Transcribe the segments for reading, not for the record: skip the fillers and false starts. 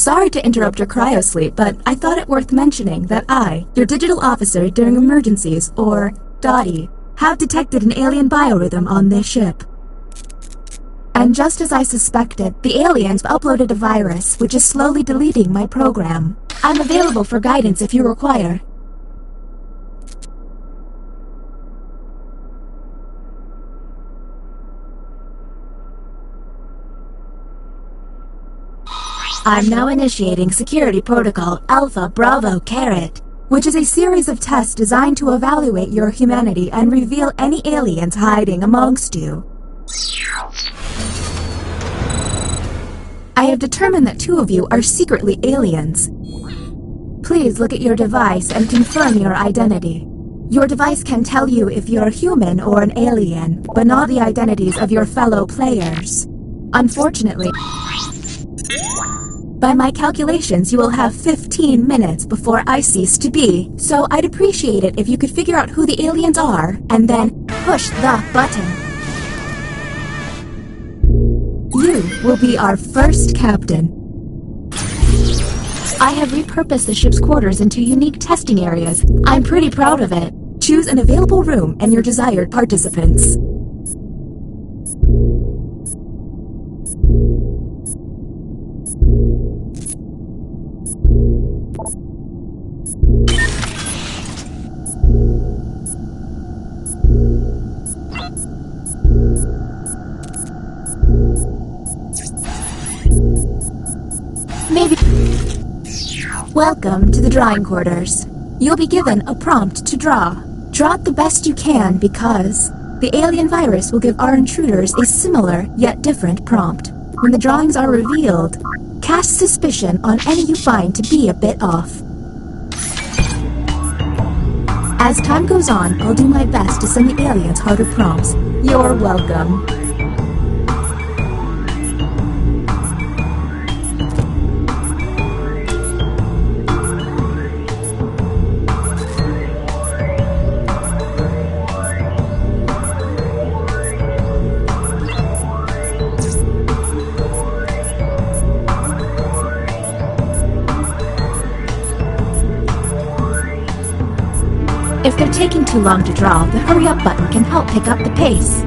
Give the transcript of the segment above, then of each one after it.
Sorry to interrupt your cryosleep, but I thought it worth mentioning that I, your digital officer during emergencies, or DOTI, have detected an alien biorhythm on this ship. And just as I suspected, the aliens uploaded a virus which is slowly deleting my program. I'm available for guidance if you require. I'm now initiating Security Protocol Alpha Bravo Caret, which is a series of tests designed to evaluate your humanity and reveal any aliens hiding amongst you. I have determined that 2 of you are secretly aliens. Please look at your device and confirm your identity. Your device can tell you if you're human or an alien, but not the identities of your fellow players. Unfortunately, by my calculations, you will have 15 minutes before I cease to be, so I'd appreciate it if you could figure out who the aliens are, and then push the button. You will be our first captain. I have repurposed the ship's quarters into unique testing areas. I'm pretty proud of it. Choose an available room and your desired participants. Maybe. Welcome to the drawing quarters. You'll be given a prompt to draw. Draw it the best you can because the alien virus will give our intruders a similar yet different prompt. When the drawings are revealed, cast suspicion on any you find to be a bit off. As time goes on, I'll do my best to send the aliens harder prompts. You're welcome. If they're taking too long to draw, the hurry up button can help pick up the pace.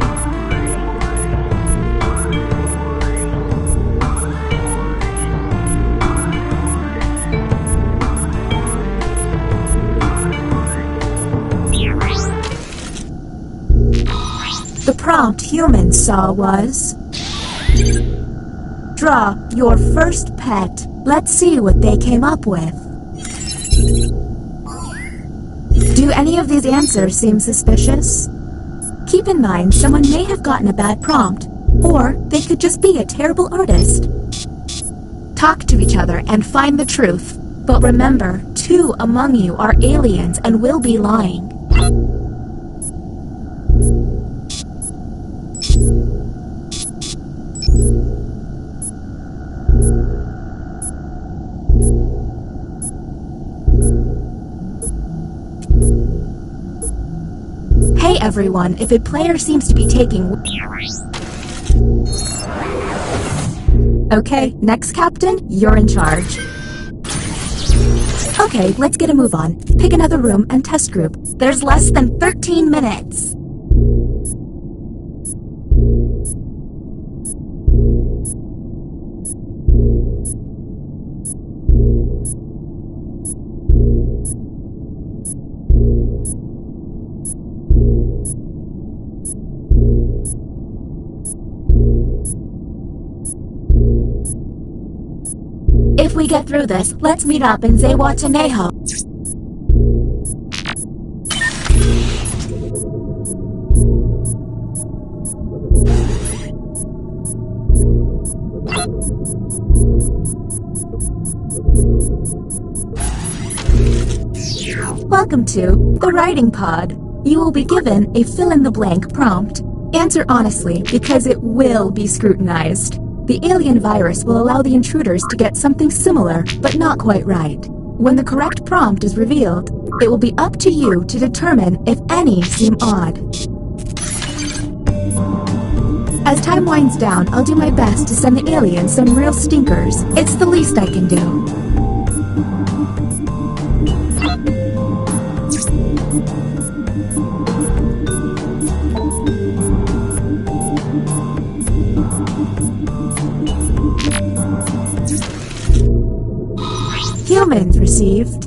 The prompt humans saw was, draw your first pet. Let's see what they came up with. Do any of these answers seem suspicious? Keep in mind, someone may have gotten a bad prompt, or they could just be a terrible artist. Talk to each other and find the truth, but remember, 2 among you are aliens and will be lying. Hey everyone, if a player seems to be taking... Okay, next captain, you're in charge. Okay, let's get a move on. Pick another room and test group. There's less than 13 minutes. If we get through this, let's meet up in Zihuatanejo. Welcome to the writing pod. You will be given a fill-in-the-blank prompt. Answer honestly, because it will be scrutinized. The alien virus will allow the intruders to get something similar, but not quite right. When the correct prompt is revealed, it will be up to you to determine if any seem odd. As time winds down, I'll do my best to send the aliens some real stinkers. It's the least I can do. Humans received.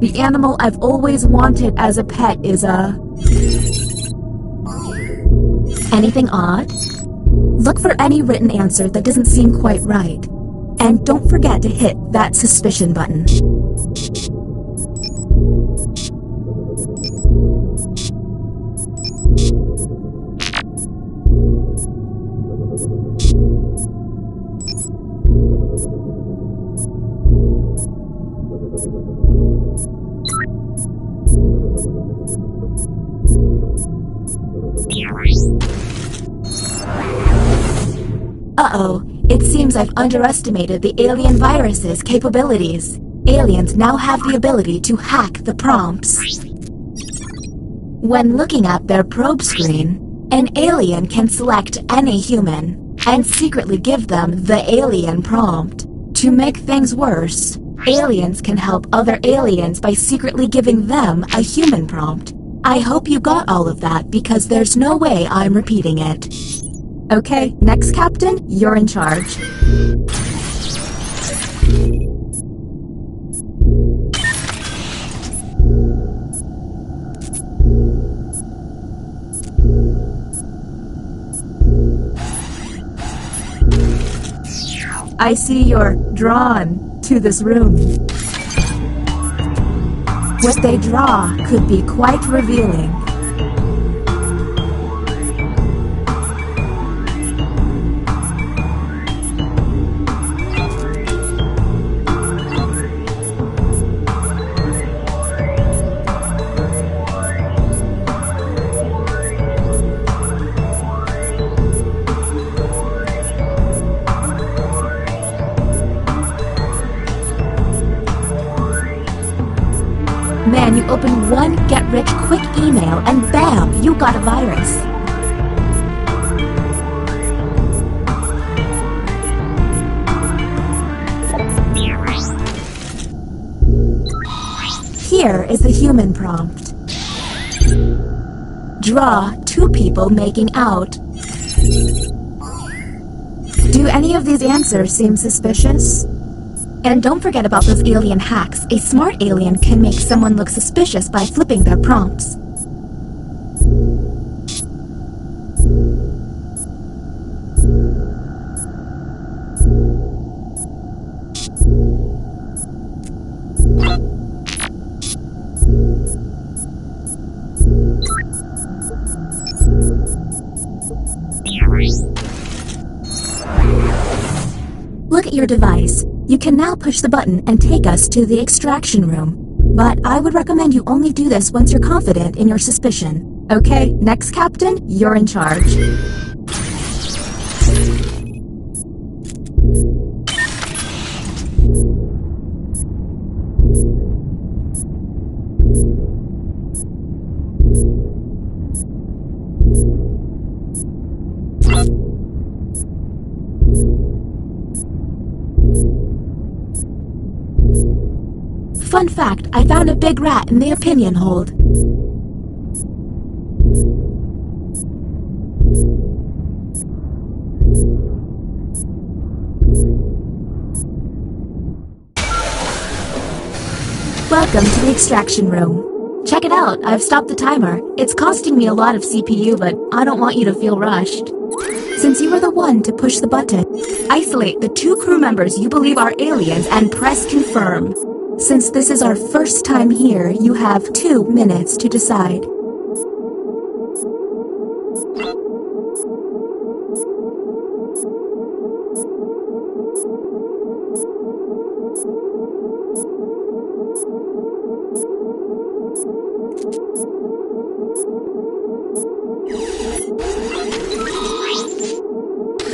The animal I've always wanted as a pet is a... Anything odd? Look for any written answer that doesn't seem quite right. And don't forget to hit that suspicion button. Uh-oh, it seems I've underestimated the alien virus's capabilities. Aliens now have the ability to hack the prompts. When looking at their probe screen, an alien can select any human and secretly give them the alien prompt. To make things worse, aliens can help other aliens by secretly giving them a human prompt. I hope you got all of that because there's no way I'm repeating it. Okay, next Captain, you're in charge. I see you're drawn to this room. What they draw could be quite revealing. Man, you open one get-rich-quick email and bam, you got a virus. Here is the human prompt. Draw two people making out. Do any of these answers seem suspicious? And don't forget about those alien hacks. A smart alien can make someone look suspicious by flipping their prompts. Look at your device. You can now push the button and take us to the extraction room. But I would recommend you only do this once you're confident in your suspicion. Okay, next Captain, you're in charge. Fun fact, I found a big rat in the opinion hold. Welcome to the extraction room. Check it out, I've stopped the timer. It's costing me a lot of CPU, but I don't want you to feel rushed. Since you were the one to push the button, isolate the two crew members you believe are aliens and press confirm. Since this is our first time here, you have 2 minutes to decide.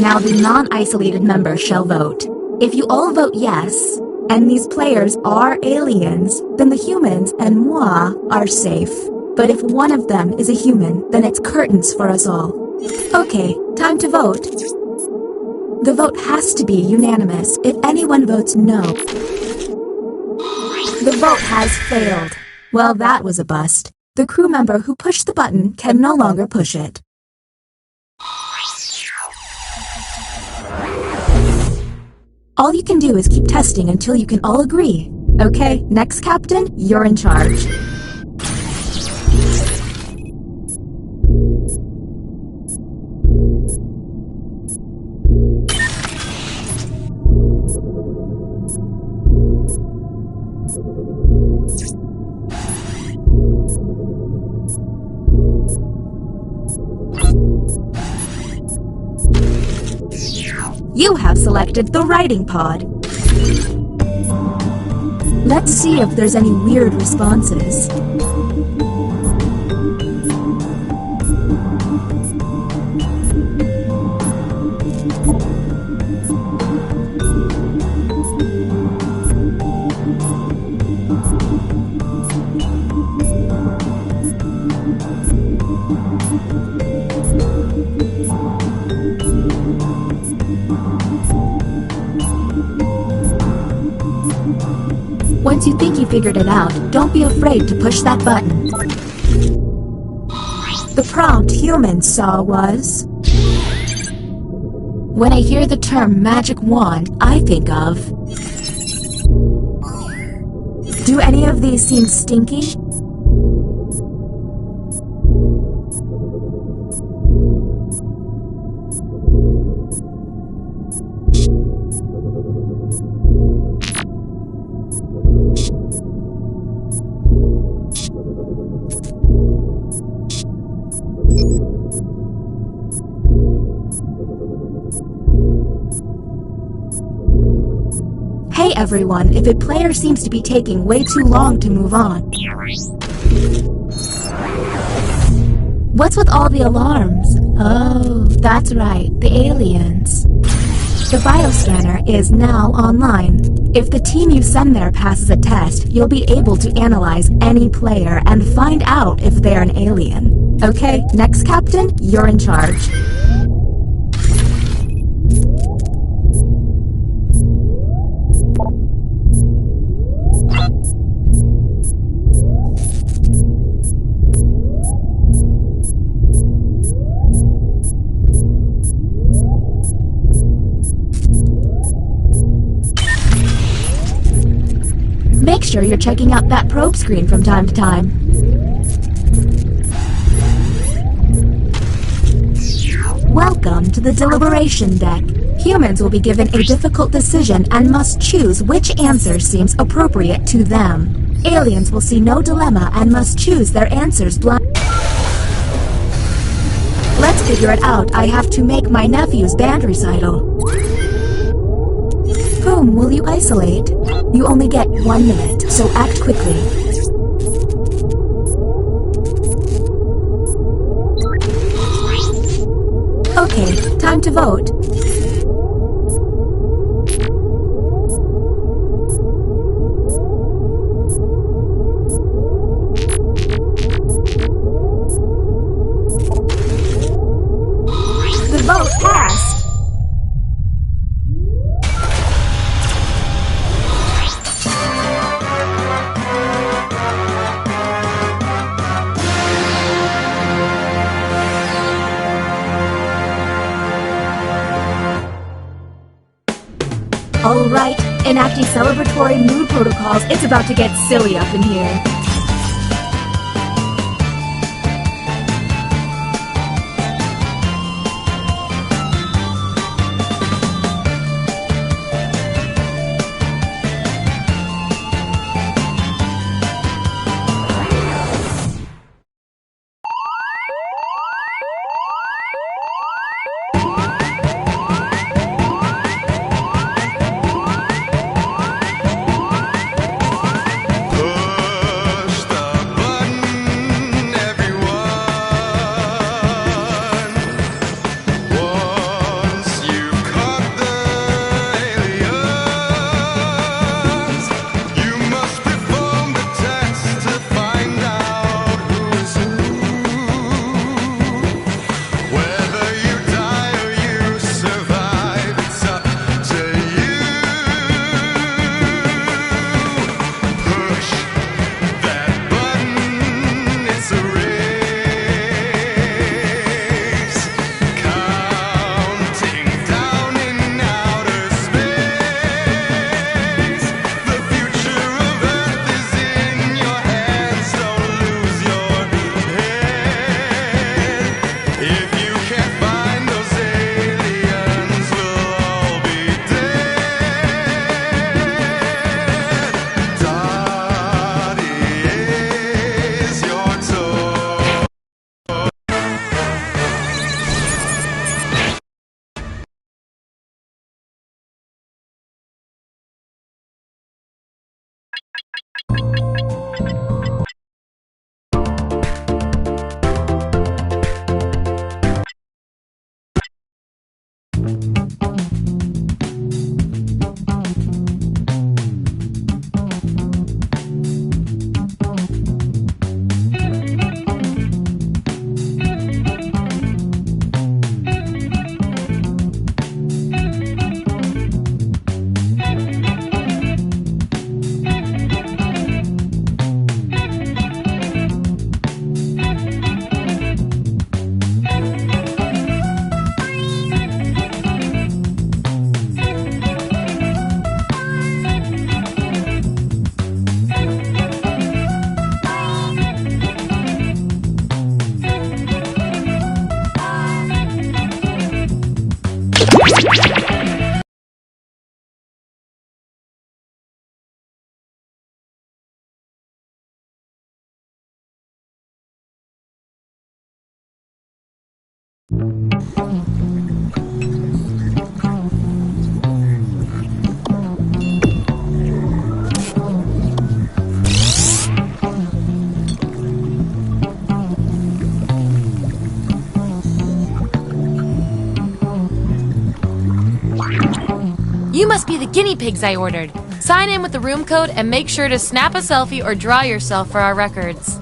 Now the non-isolated members shall vote. If you all vote yes, and these players are aliens, then the humans and moi are safe. But if one of them is a human, then it's curtains for us all. Okay, time to vote. The vote has to be unanimous. If anyone votes no, the vote has failed. Well, that was a bust. The crew member who pushed the button can no longer push it. All you can do is keep testing until you can all agree. Okay, next captain, you're in charge. You have selected the writing pod. Let's see if there's any weird responses. Once you think you figured it out, don't be afraid to push that button. The prompt humans saw was... When I hear the term magic wand, I think of... Do any of these seem stinky? Hey everyone, if a player seems to be taking way too long to move on. What's with all the alarms? Oh, that's right, the aliens. The bioscanner is now online. If the team you send there passes a test, you'll be able to analyze any player and find out if they're an alien. Okay, next captain, you're in charge. Make sure you're checking out that probe screen from time to time. Welcome to the deliberation deck. Humans will be given a difficult decision and must choose which answer seems appropriate to them. Aliens will see no dilemma and must choose their answers blind. Let's figure it out. I have to make my nephew's band recital. Whom will you isolate? You only get 1 minute, so act quickly. Okay, time to vote. The vote passed. Alright, enacting celebratory mood protocols, it's about to get silly up in here. You must be the guinea pigs I ordered. Sign in with the room code and make sure to snap a selfie or draw yourself for our records.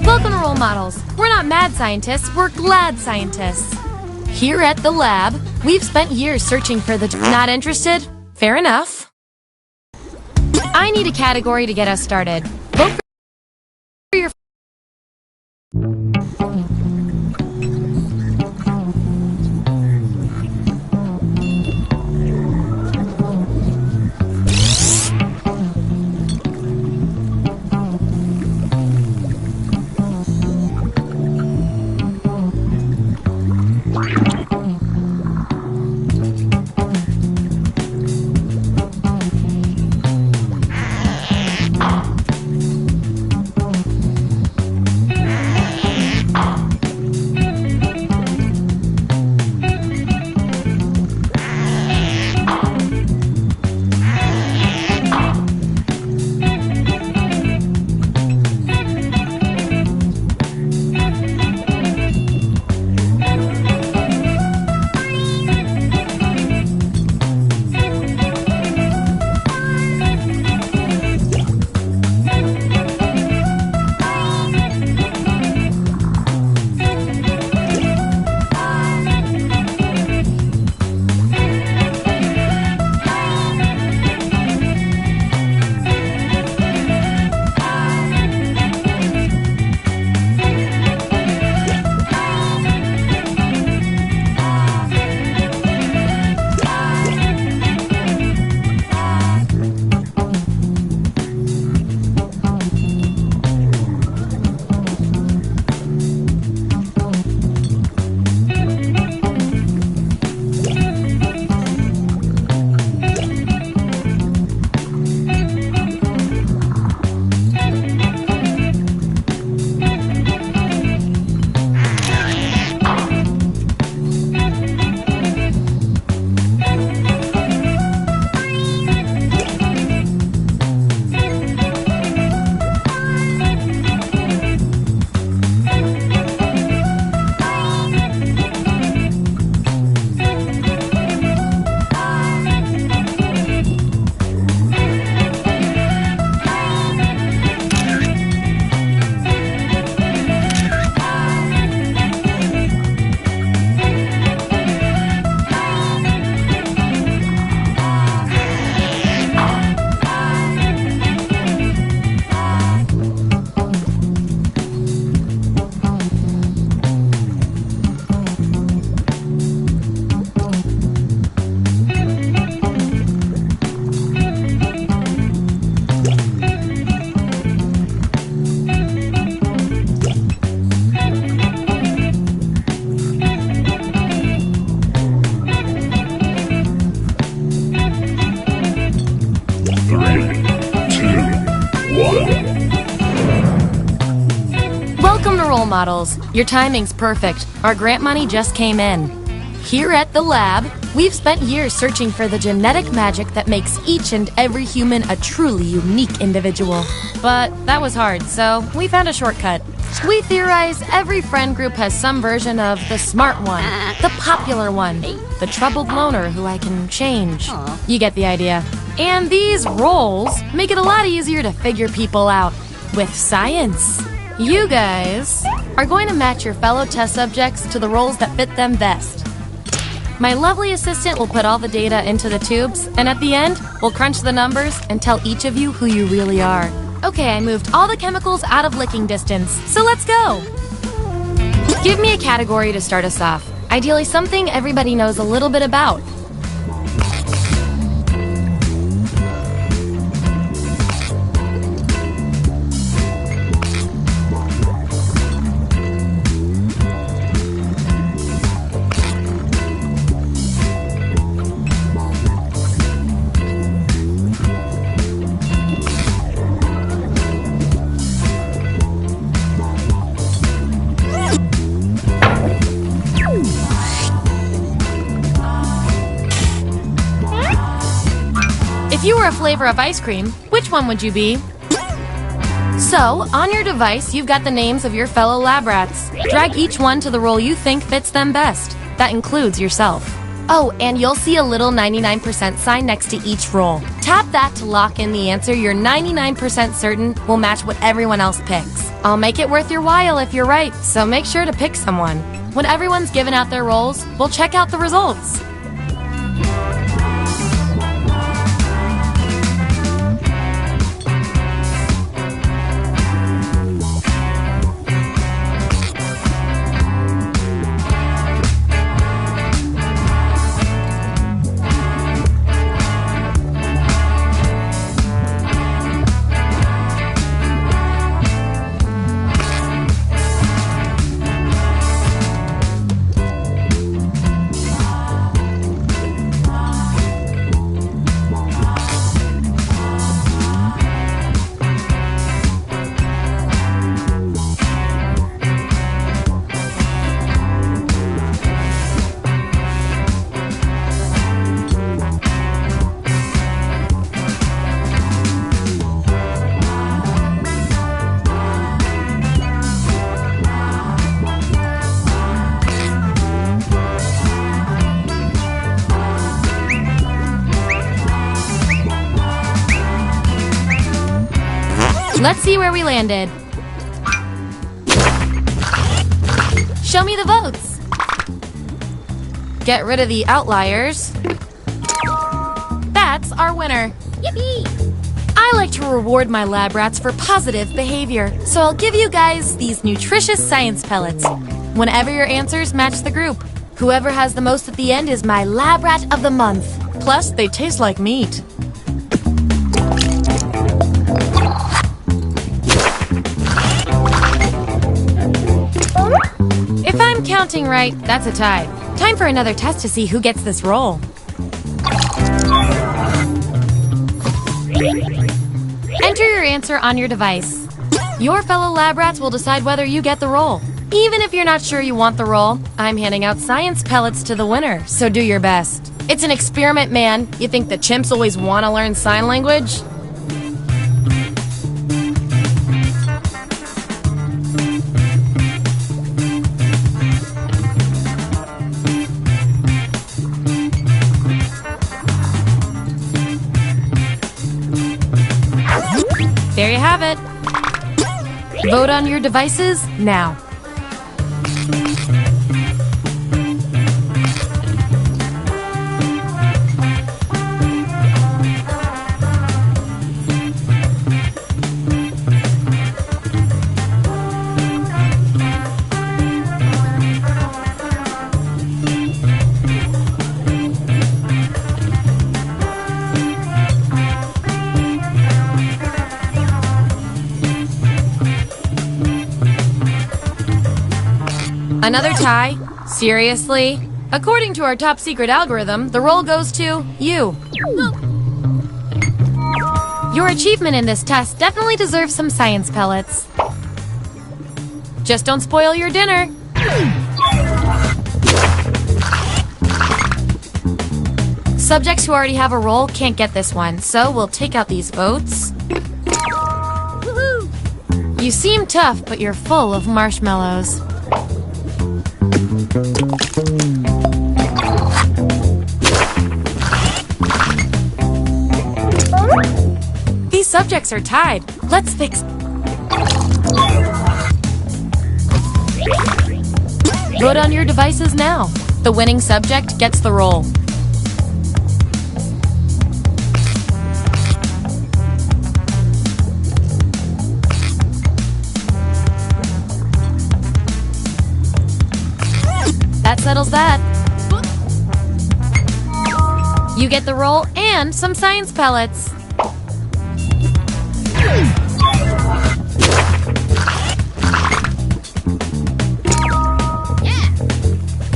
Welcome to Role Models. We're not mad scientists, we're glad scientists. Here at the lab, we've spent years searching for the... Not interested? Fair enough. I need a category to get us started. Vote for your... Welcome to Role Models. Your timing's perfect. Our grant money just came in. Here at the lab, we've spent years searching for the genetic magic that makes each and every human a truly unique individual. But that was hard, so we found a shortcut. We theorize every friend group has some version of the smart one, the popular one, the troubled loner who I can change. You get the idea. And these roles make it a lot easier to figure people out with science. You guys are going to match your fellow test subjects to the roles that fit them best. My lovely assistant will put all the data into the tubes, and at the end, we'll crunch the numbers and tell each of you who you really are. Okay, I moved all the chemicals out of licking distance, so let's go! Give me a category to start us off. Ideally something everybody knows a little bit about. If you were a flavor of ice cream, which one would you be? So, on your device, you've got the names of your fellow lab rats. Drag each one to the role you think fits them best. That includes yourself. Oh, and you'll see a little 99% sign next to each role. Tap that to lock in the answer you're 99% certain will match what everyone else picks. I'll make it worth your while if you're right, so make sure to pick someone. When everyone's given out their roles, we'll check out the results. Let's see where we landed. Show me the votes. Get rid of the outliers. That's our winner. Yippee! I like to reward my lab rats for positive behavior, so I'll give you guys these nutritious science pellets whenever your answers match the group. Whoever has the most at the end is my lab rat of the month. Plus, they taste like meat. If I'm counting right, that's a tie. Time for another test to see who gets this role. Enter your answer on your device. Your fellow lab rats will decide whether you get the role. Even if you're not sure you want the role, I'm handing out science pellets to the winner, so do your best. It's an experiment, man. You think the chimps always want to learn sign language? There you have it. Vote on your devices now. Another tie? Seriously? According to our top secret algorithm, the role goes to you. Your achievement in this test definitely deserves some science pellets. Just don't spoil your dinner. Subjects who already have a role can't get this one, so we'll take out these votes. You seem tough, but you're full of marshmallows. These subjects are tied. Let's fix... Vote on your devices now. The winning subject gets the role. That settles that. You get the role and some science pellets.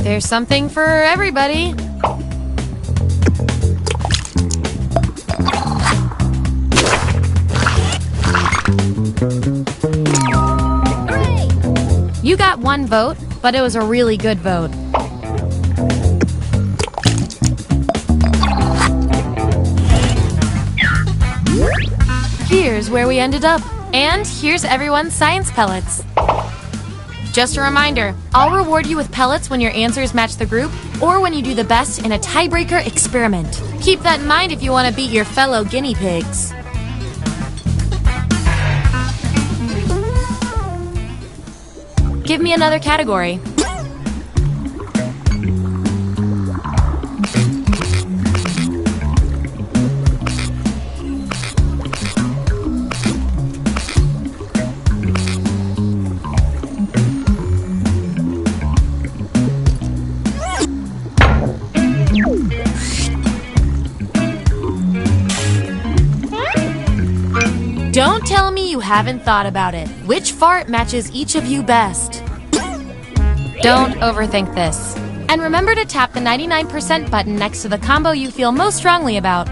There's something for everybody. Hooray! You got one vote, but it was a really good vote. Here's where we ended up. And here's everyone's science pellets. Just a reminder, I'll reward you with pellets when your answers match the group or when you do the best in a tiebreaker experiment. Keep that in mind if you want to beat your fellow guinea pigs. Give me another category. Don't tell me you haven't thought about it. Which fart matches each of you best? Don't overthink this. And remember to tap the 99% button next to the combo you feel most strongly about.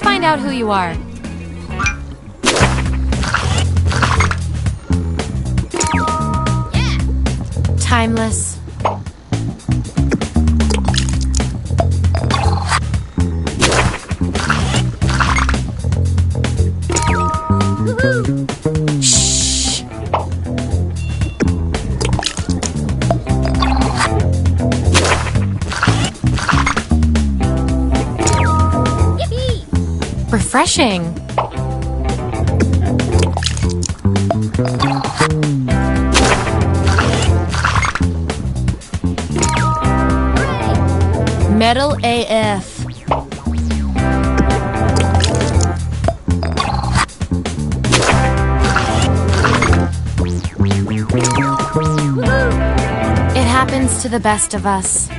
Find out who you are. Timeless. Shh. Refreshing. Metal AF. It happens to the best of us.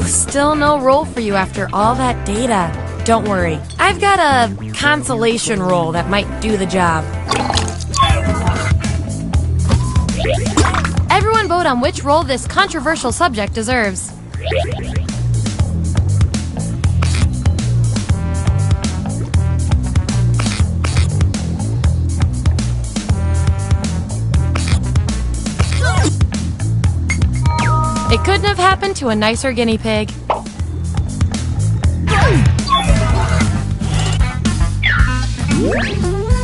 Still no role for you after all that data. Don't worry, I've got a consolation role that might do the job. Everyone vote on which role this controversial subject deserves. It couldn't have happened to a nicer guinea pig.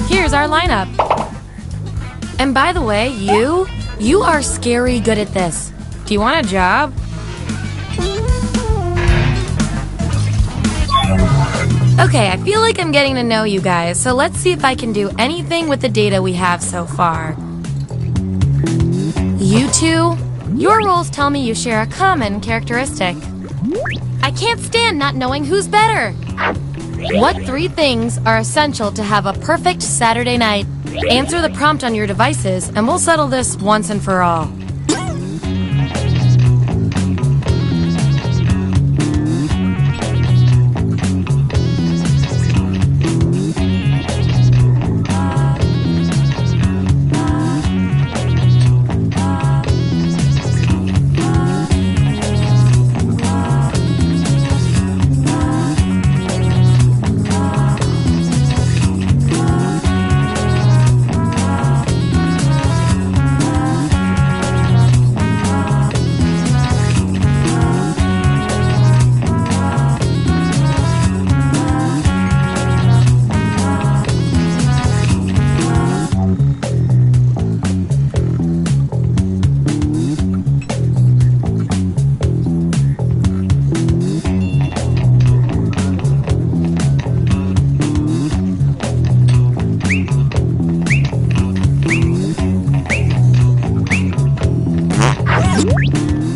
Here's our lineup. And by the way, you You are scary good at this. Do you want a job? Okay, I feel like I'm getting to know you guys, so let's see if I can do anything with the data we have so far. You two, your roles tell me you share a common characteristic. I can't stand not knowing who's better. What 3 things are essential to have a perfect Saturday night? Answer the prompt on your devices, and we'll settle this once and for all.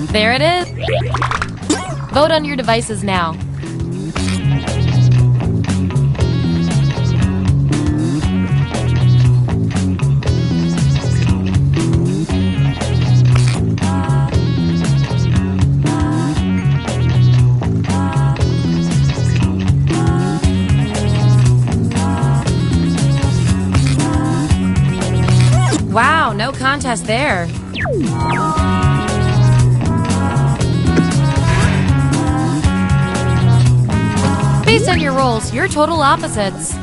There it is. Vote on your devices now. Wow, no contest there. Based on your roles, you're total opposites.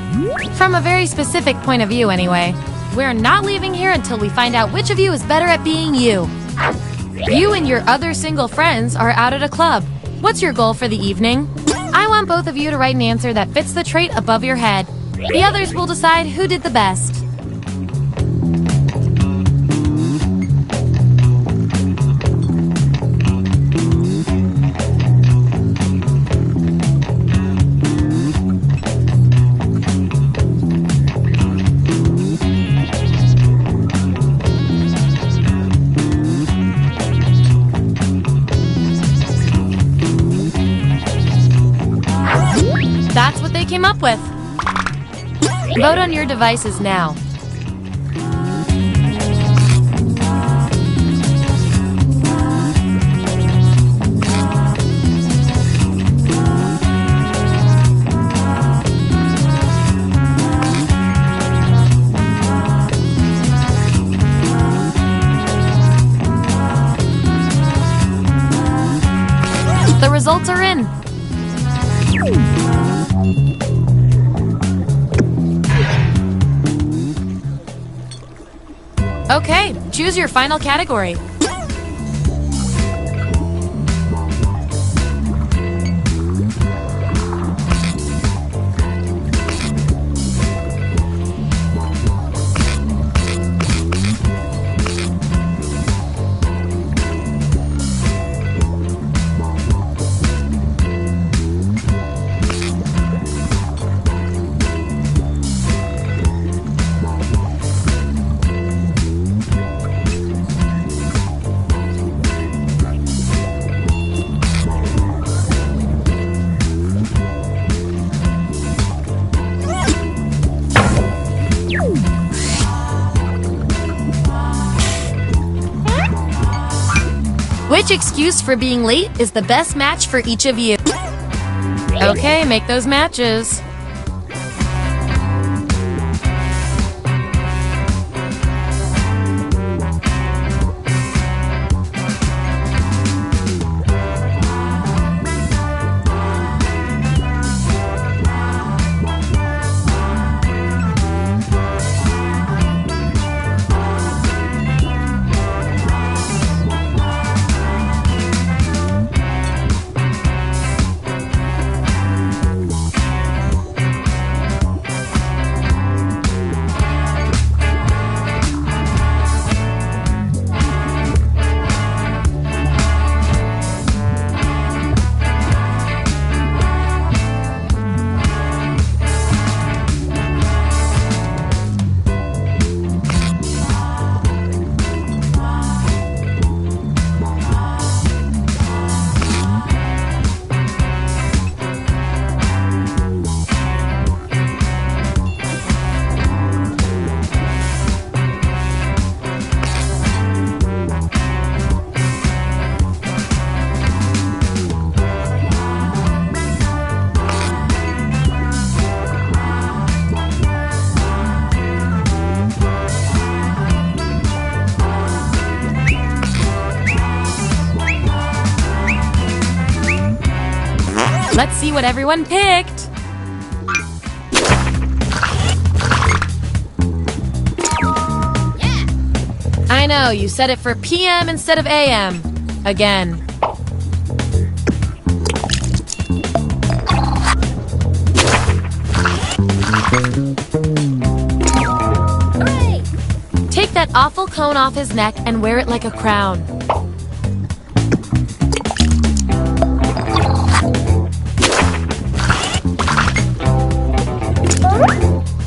From a very specific point of view, anyway. We're not leaving here until we find out which of you is better at being you. You and your other single friends are out at a club. What's your goal for the evening? I want both of you to write an answer that fits the trait above your head. The others will decide who did the best. That's what they came up with. Vote on your devices now. The results are in. Okay, choose your final category. Which excuse for being late is the best match for each of you? Okay, make those matches. Let's see what everyone picked. I know, you said it for PM instead of AM. Again. Hooray! Take that awful cone off his neck and wear it like a crown.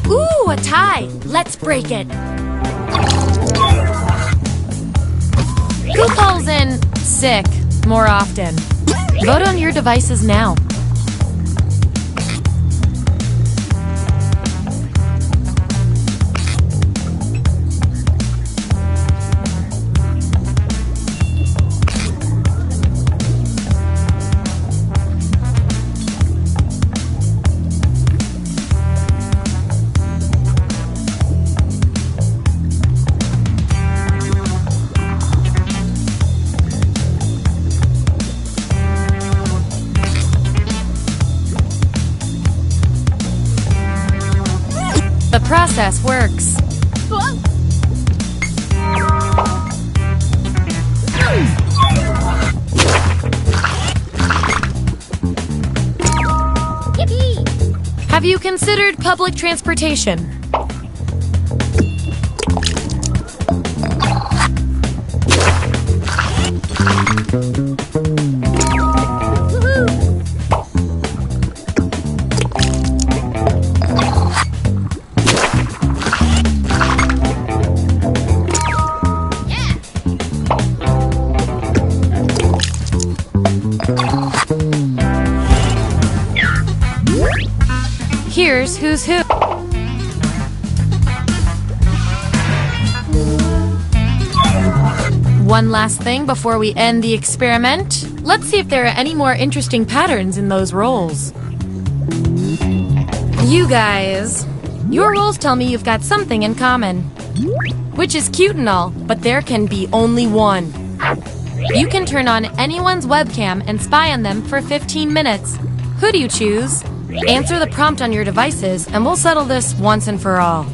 Ooh, a tie! Let's break it. Who calls in sick more often? Vote on your devices now. The process works. Yippee! Have you considered public transportation? Here's who's who. One last thing before we end the experiment. Let's see if there are any more interesting patterns in those roles. You guys, your roles tell me you've got something in common. Which is cute and all, but there can be only one. You can turn on anyone's webcam and spy on them for 15 minutes. Who do you choose? Answer the prompt on your devices, and we'll settle this once and for all.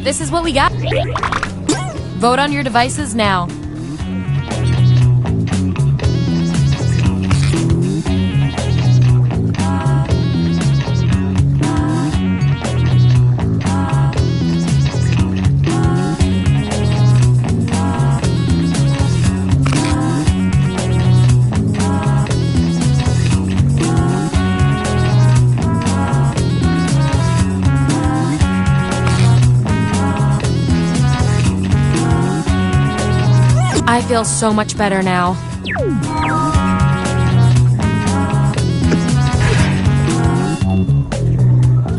This is what we got. Vote on your devices now. I feel so much better now.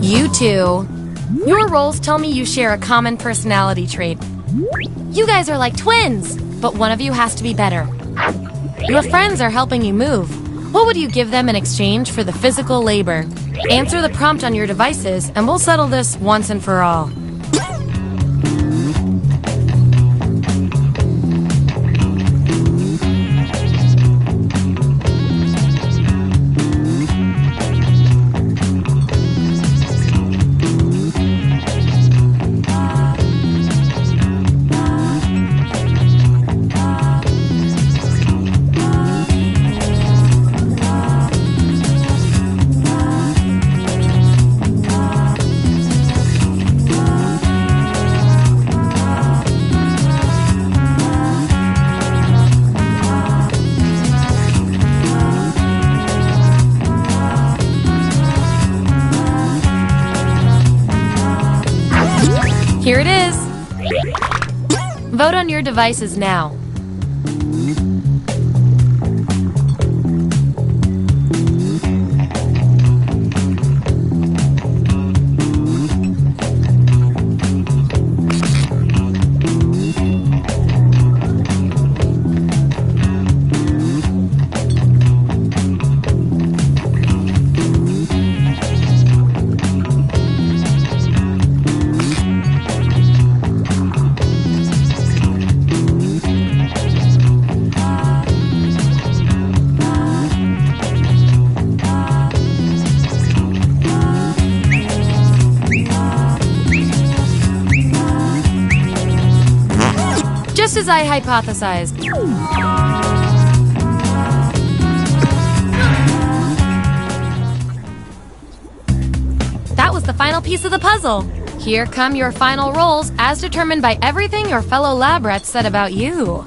You two. Your roles tell me you share a common personality trait. You guys are like twins, but one of you has to be better. Your friends are helping you move. What would you give them in exchange for the physical labor? Answer the prompt on your devices, and we'll settle this once and for all. Vote on your devices now. Just as I hypothesized. That was the final piece of the puzzle. Here come your final rolls as determined by everything your fellow lab rats said about you.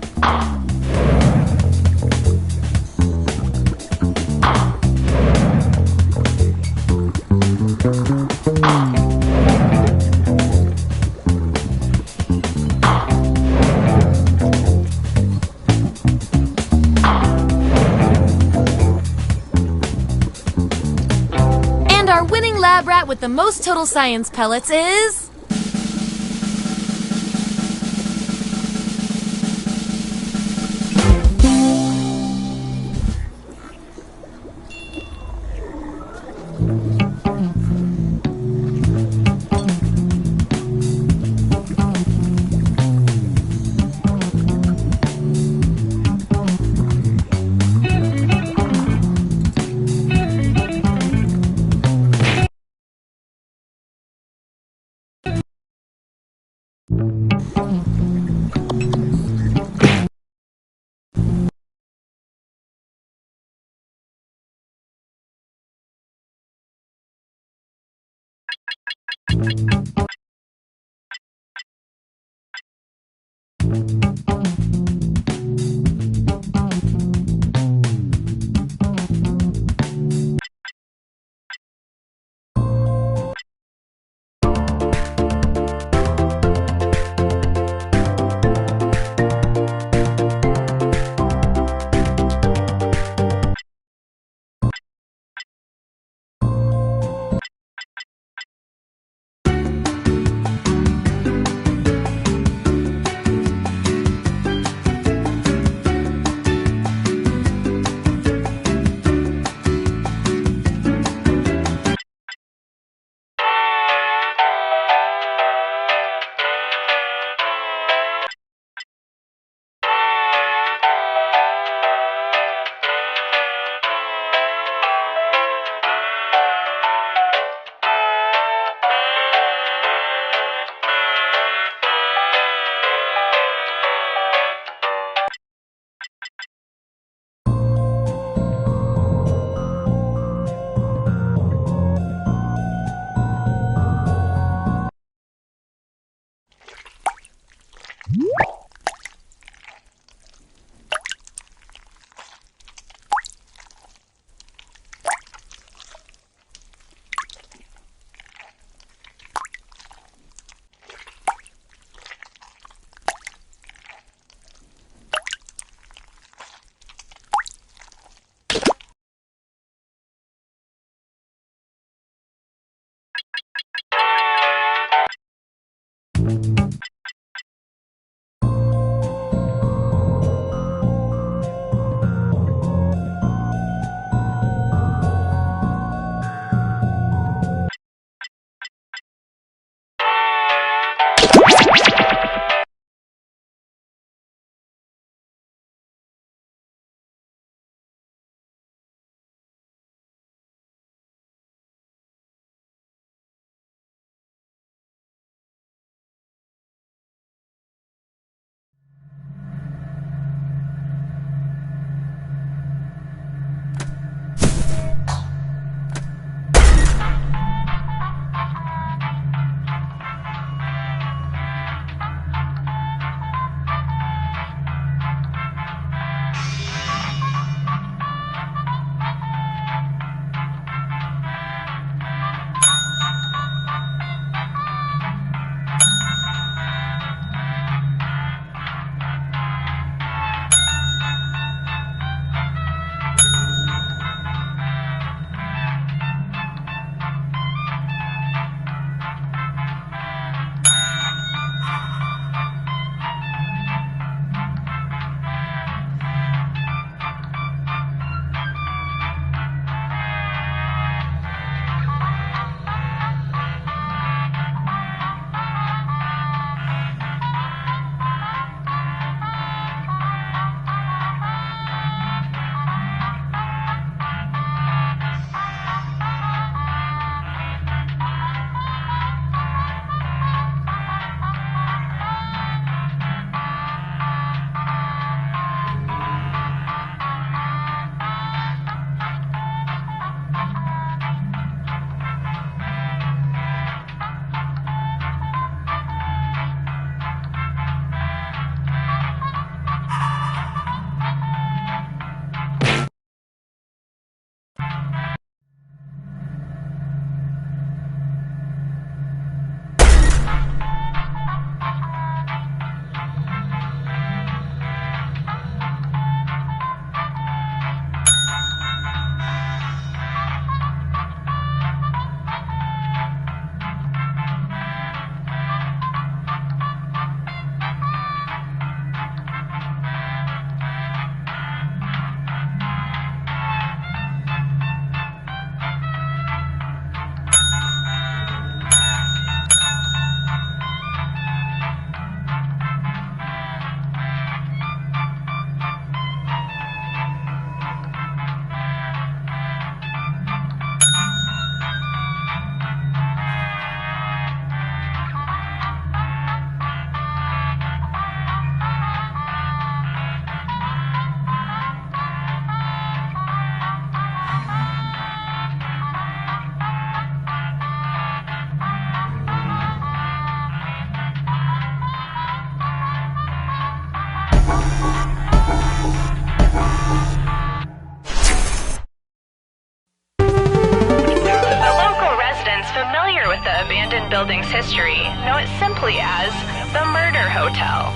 And our winning lab rat with the most total science pellets is... know it simply as the Murder Hotel.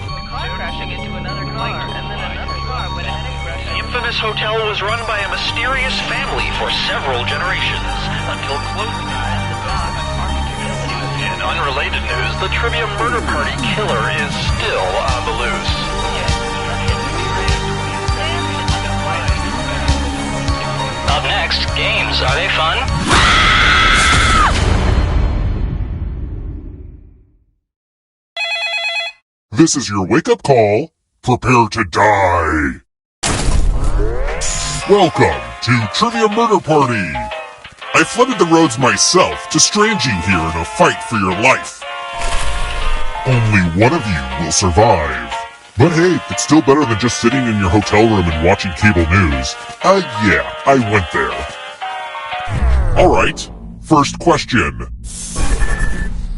Crashing into another car, and then another car went ahead and crashed. The infamous hotel was run by a mysterious family for several generations until close. In unrelated news, the Trivia Murder Party killer is still on the loose. Up next, games. Are they fun? This is your wake-up call. Prepare to die. Welcome to Trivia Murder Party. I flooded the roads myself to strand you here in a fight for your life. Only one of you will survive. But hey, it's still better than just sitting in your hotel room and watching cable news. Yeah, I went there. Alright, first question.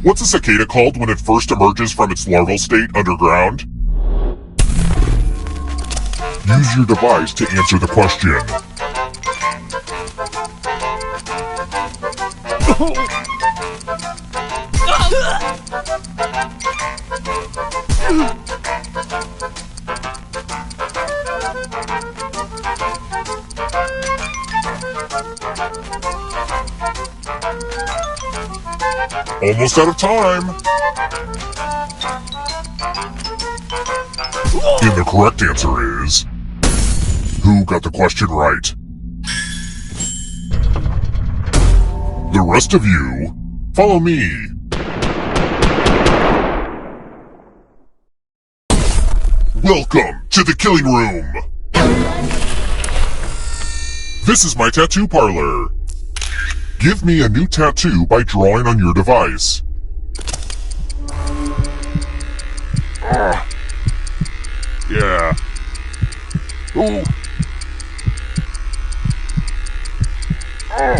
What's a cicada called when it first emerges from its larval state underground? Use your device to answer the question. Almost out of time. And the correct answer is... Who got the question right? The rest of you, follow me. Welcome to the killing room. This is my tattoo parlor. Give me a new tattoo by drawing on your device. Yeah. Ooh. Oh.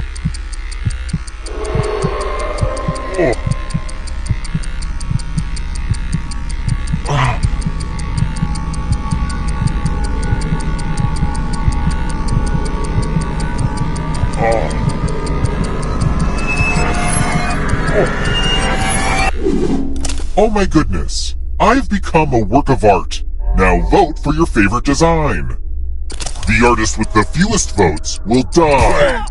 Oh my goodness, I've become a work of art. Now vote for your favorite design. The artist with the fewest votes will die.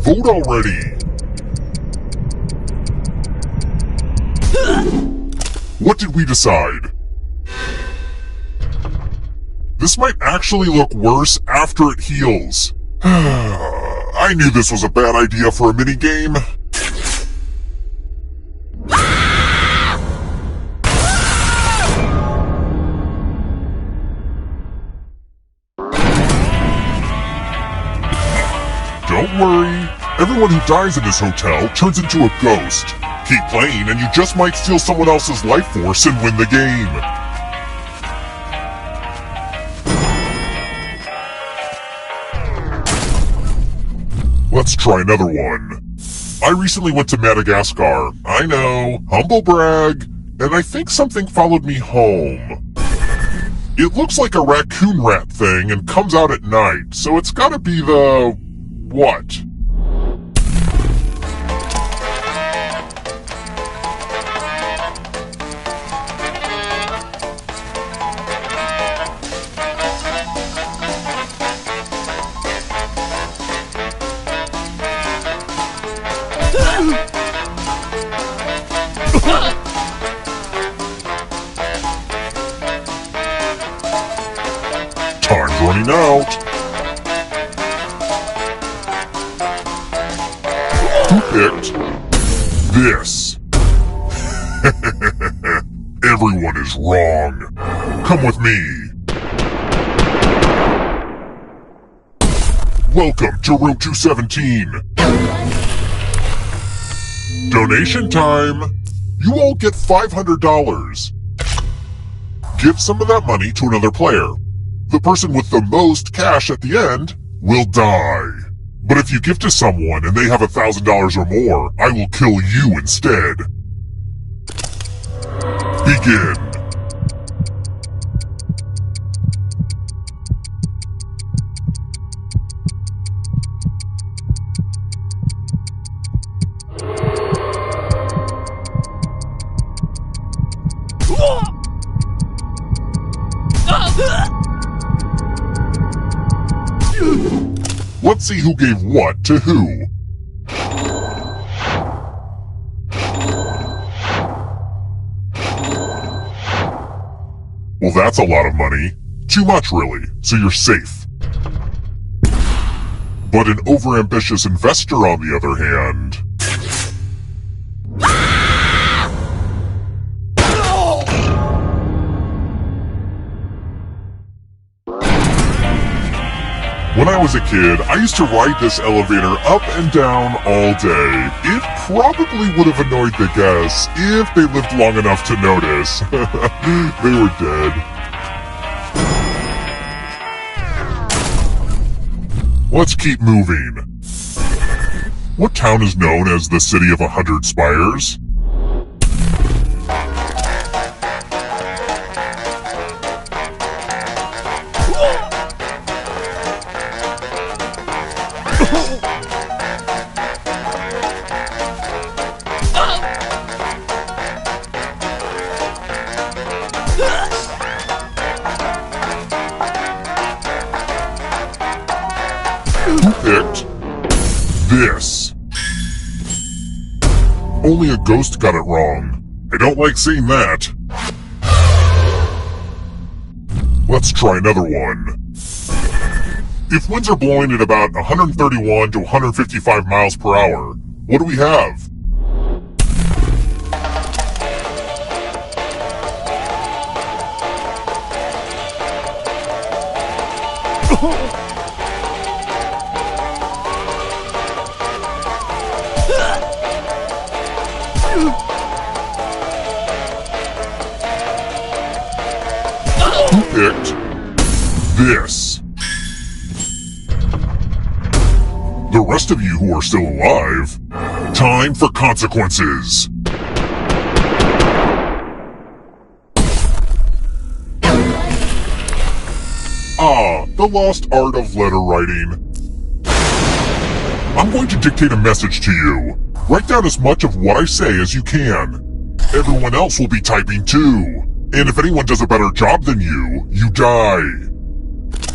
Vote already. What did we decide? This might actually look worse after it heals. I knew this was a bad idea for a minigame. Don't worry. Everyone who dies in this hotel turns into a ghost. Keep playing and you just might steal someone else's life force and win the game. Let's try another one. I recently went to Madagascar. I know, humble brag. And I think something followed me home. It looks like a raccoon rat thing and comes out at night, so it's gotta be the... what? Time's running out. Who picked this? Everyone is wrong. Come with me. Welcome to room 217. Donation time. You all get $500. Give some of that money to another player. The person with the most cash at the end will die. But if you give to someone and they have $1,000 or more, I will kill you instead. Begin. Let's see who gave what to who. Well, that's a lot of money. Too much, really, so you're safe. But an overambitious investor, on the other hand... When I was a kid, I used to ride this elevator up and down all day. It probably would have annoyed the guests if they lived long enough to notice. They were dead. Let's keep moving. What town is known as the City of 100 Spires? Who picked this? Only a ghost got it wrong. I don't like seeing that. Let's try another one. If winds are blowing at about 131 to 155 miles per hour, what do we have? Who picked this? The rest of you who are still alive, time for consequences. Ah, the lost art of letter writing. I'm going to dictate a message to you. Write down as much of what I say as you can. Everyone else will be typing too. And if anyone does a better job than you, you die.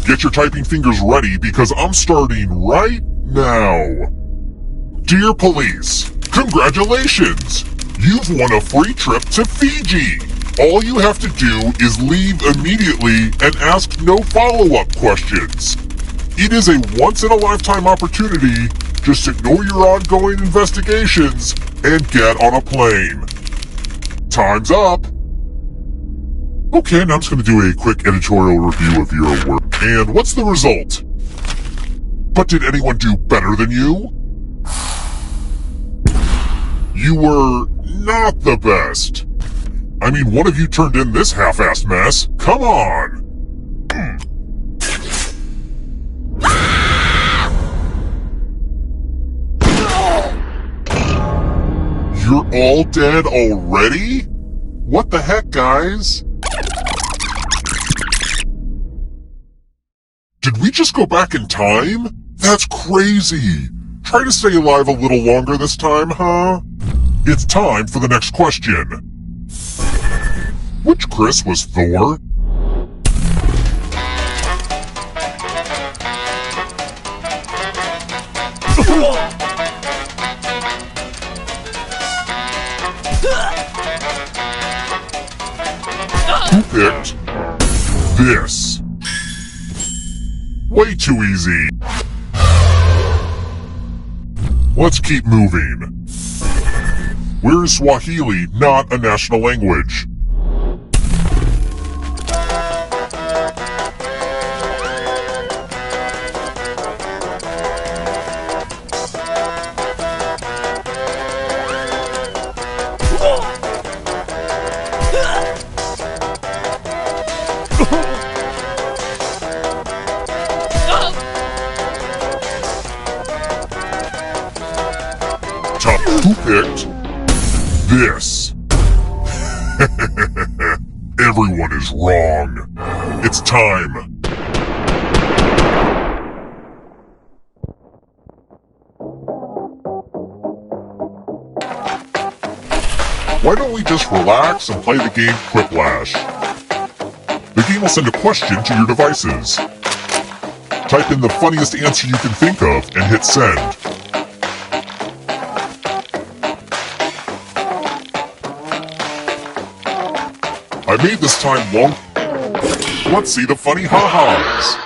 Get your typing fingers ready because I'm starting right now. Dear police, congratulations! You've won a free trip to Fiji. All you have to do is leave immediately and ask no follow-up questions. It is a once-in-a-lifetime opportunity. Just ignore your ongoing investigations and get on a plane. Time's up. Okay, now I'm just going to do a quick editorial review of your work. And what's the result? But did anyone do better than you? You were not the best. I mean, one of you turned in this half-assed mess. Come on! You're all dead already? What the heck, guys? Did we just go back in time? That's crazy. Try to stay alive a little longer this time, huh? It's time for the next question. Which Chris was Thor? Who picked this? Way too easy. Let's keep moving. Where is Swahili not a national language? Who picked this? Everyone is wrong. It's time. Why don't we just relax and play the game Quiplash? The game will send a question to your devices. Type type in the funniest answer you can think of and hit send. I made this time long. Let's see the funny ha-has.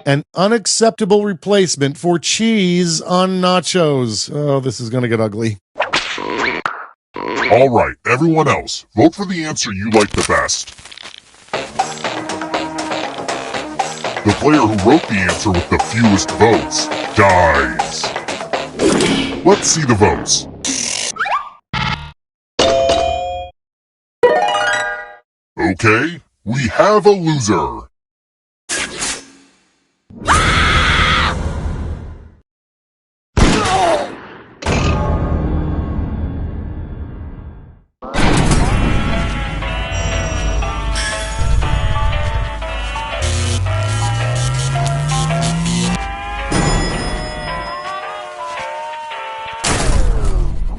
An unacceptable replacement for cheese on nachos. Oh, this is going to get ugly. All right, everyone else, vote for the answer you like the best. The player who wrote the answer with the fewest votes dies. Let's see the votes. Okay, we have a loser.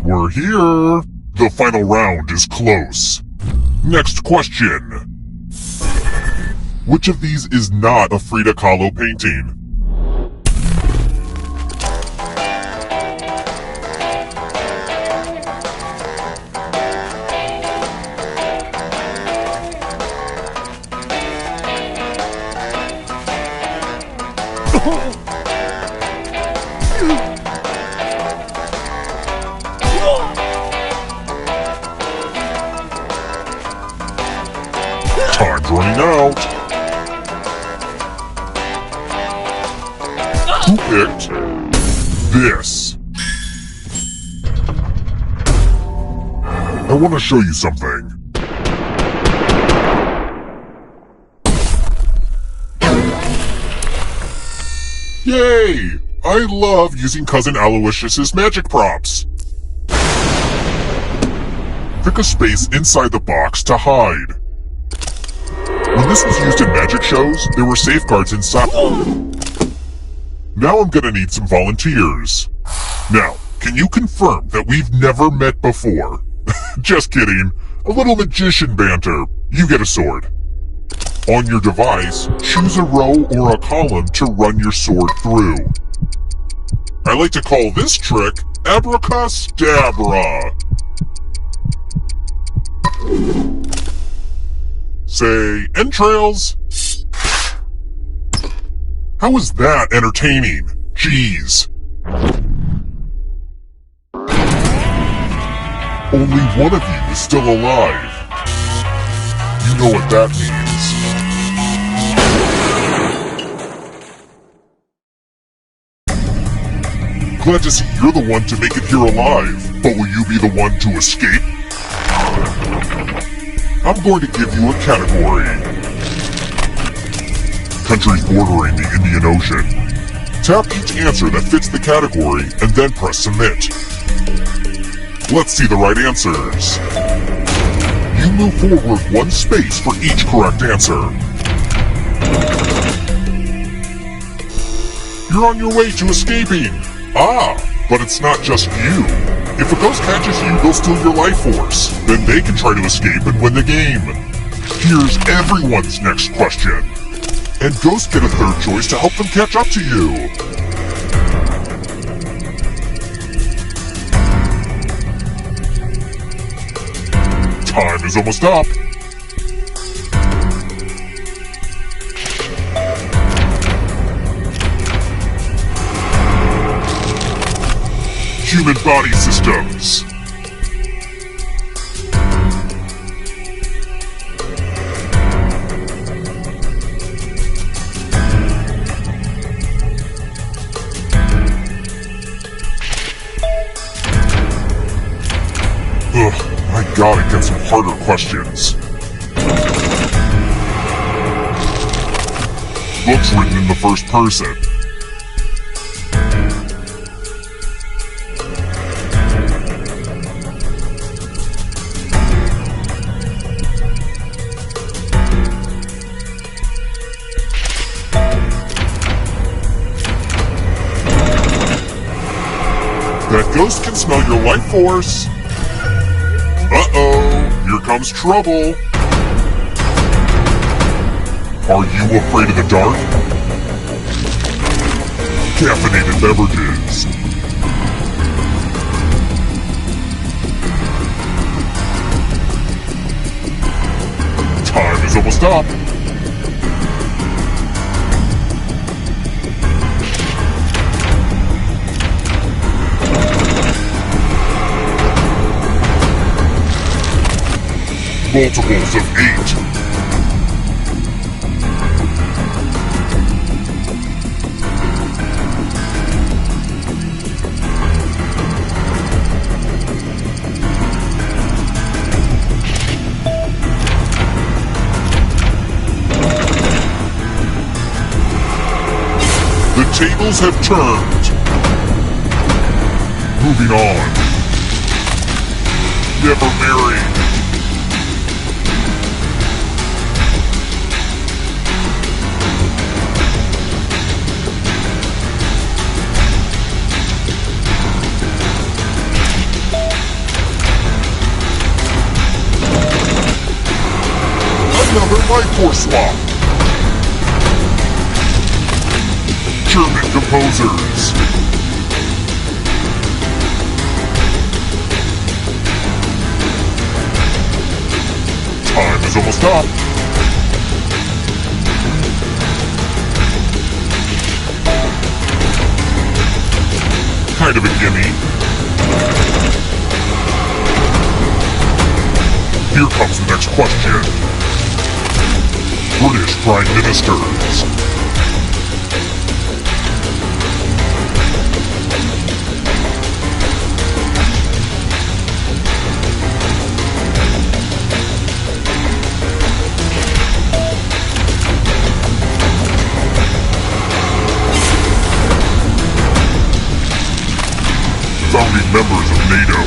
We're here. The final round is close. Next question. Which of these is not a Frida Kahlo painting? Time's running out. Who picked this? I want to show you something. Yay! I love using Cousin Aloysius's magic props. Pick a space inside the box to hide. When this was used in magic shows, there were safeguards inside. Now I'm gonna need some volunteers. Now, can you confirm that we've never met before? Just kidding. A little magician banter. You get a sword. On your device, choose a row or a column to run your sword through. I like to call this trick Abracadabra. Say, entrails. How is that entertaining? Jeez. Only one of you is still alive. You know what that means. Glad to see you're the one to make it here alive, but will you be the one to escape? I'm going to give you a category. Countries bordering the Indian Ocean. Tap each answer that fits the category and then press submit. Let's see the right answers. You move forward one space for each correct answer. You're on your way to escaping. Ah, but it's not just you. If a ghost catches you, they'll steal your life force. Then they can try to escape and win the game. Here's everyone's next question. And ghosts get a third choice to help them catch up to you. Time is almost up. Human body systems. Ugh, I gotta get some harder questions. Books written in the first person. That ghost can smell your life force. Uh-oh, here comes trouble. Are you afraid of the dark? caffeinated beverages. Time is almost up. Multiples of 8. The tables have turned. Moving on. Never marry. Another life force swap. German composers. Time is almost up. Kind of a gimme. Here comes the next question. British Prime Ministers. Founding members of NATO.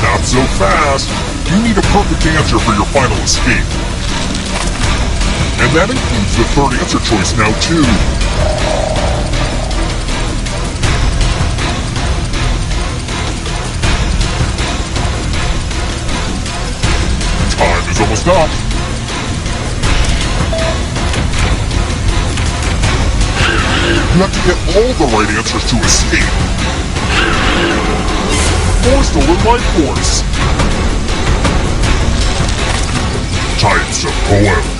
Not so fast. You need a perfect answer for your final escape. And that includes the third answer choice now, too. Time is almost up. You have to get all the right answers to escape. More stolen life force. Types of poem.